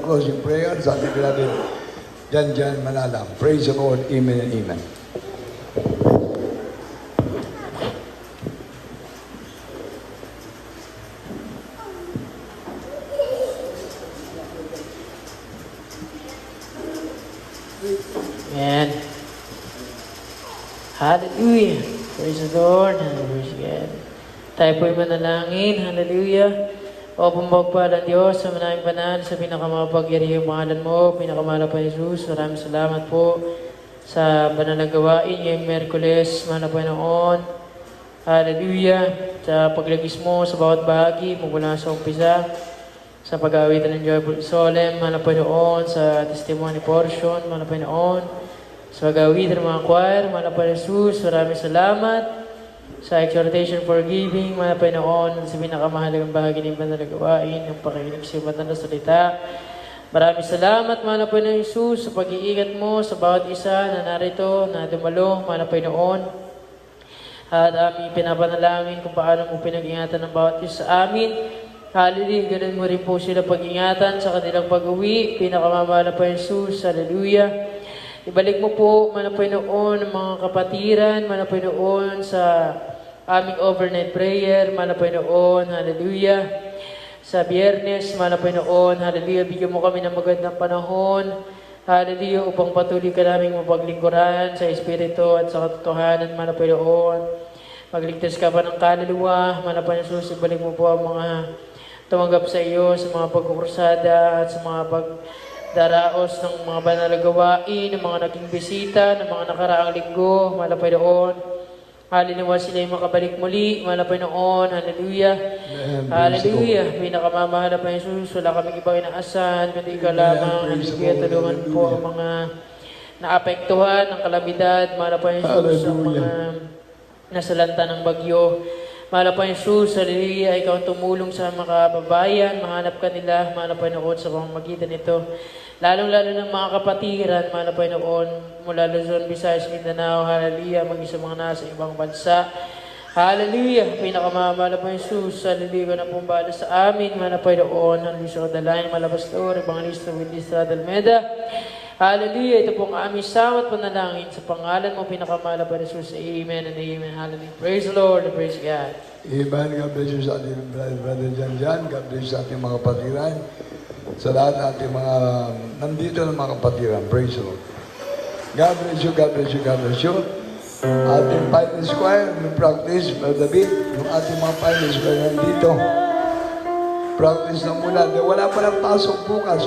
Closing prayer sa ating beloved Jan Manala. Praise the Lord. Amen and amen. Amen. Hallelujah. Praise the Lord. Hallelujah. Tayo po'y manalangin. Hallelujah. O pumagpalang Diyos, sa manahing banal, sa pinakamakapagyarihang pangalan mo, pinakamahal pa Jesus, maraming salamat po sa banal na gawain ngayong Merkules, mana Panginoon. Hallelujah. Sa paglagis mo sa bawat bahagi, mula sa umpisa, sa pag-aawitan ng Joyful Solemn, mana Panginoon, sa testimony portion, mana Panginoon, sa pag-aawitan ng mga choir, mana Panginoon Jesus, maraming salamat. Sa exhortation for giving, mga Panginoon, sa pinakamahalagang bahagi ng banal na gawain, ng pakikinig sa banal na salita. Maraming salamat, mga Panginoon Jesus, sa pag-iingat mo sa bawat isa na narito, na dumalo, mga Panginoon. At aming pinapanalangin kung paano mo pinag-ingatan ng bawat isa sa amin. Hallelujah, ganun mo rin po sila pag-ingatan sa kanilang pag-uwi. Pinakamamahal na Jesus, hallelujah. Ibalik mo po, mga Panginoon, mga kapatiran, mga Panginoon, sa aming overnight prayer, mga Panginoon, hallelujah. Sa Biyernes, mga Panginoon, hallelujah, bigyan mo kami ng magandang panahon, hallelujah, upang patuloy ka naming mapaglingkuran sa Espiritu at sa katotohanan, mga Panginoon. Magligtas ka pa ng kaluluwa, mga Panginoon, ibalik mo po ang mga tumanggap sa iyo, sa mga pagkukursada at sa mga daraos ng mga banal na gawain, ng mga naging bisita, ng mga nakaraang linggo, mga Panginoon. Hallelujah, sila yung makabalik muli, mga Panginoon. Hallelujah. Hallelujah. Pinakamamahal na Panginoon, wala kaming ibang inaasahan, kundi ikaw lamang. Hallelujah. Tulungan po ang mga naapektuhan ng kalamidad, mga Panginoon, ang mga nasalanta ng bagyo. Mahal pa Jesus, hallelujah, ikaw ang tumulong sa mga kababayan, mahanap ka nila, mahal pa Panginoon, sa pamamagitan nito. Lalong-lalo ng mga kapatiran, mahal pa Panginoon, mula Luzon, Visayas, Mindanao, hallelujah, mag-isa mga nasa ibang bansa. Hallelujah, pinakamamahal pa Jesus, hallelujah, ka na pumbala sa amin, mahal pa Panginoon, hallelujah, sa kadalayan, mahal pastor, evangelista, Willis Radalmeda. Hallelujah, ito pong aming samot panalangin sa pangalan mo, pinakamahal pa Jesus. Amen and amen. Hallelujah. Praise the Lord and praise God. Amen. God bless you sa ating brother Jan. God bless you sa ating mga kapatiran. Sa lahat ng ating mga nandito ng mga kapatiran. Praise the Lord. God bless you, God bless you, God bless you. Ating Final Choir, yung practice, Brother David, yung ating mga Final Choir nandito. Practice na muna. Wala pa lang pasok bukas.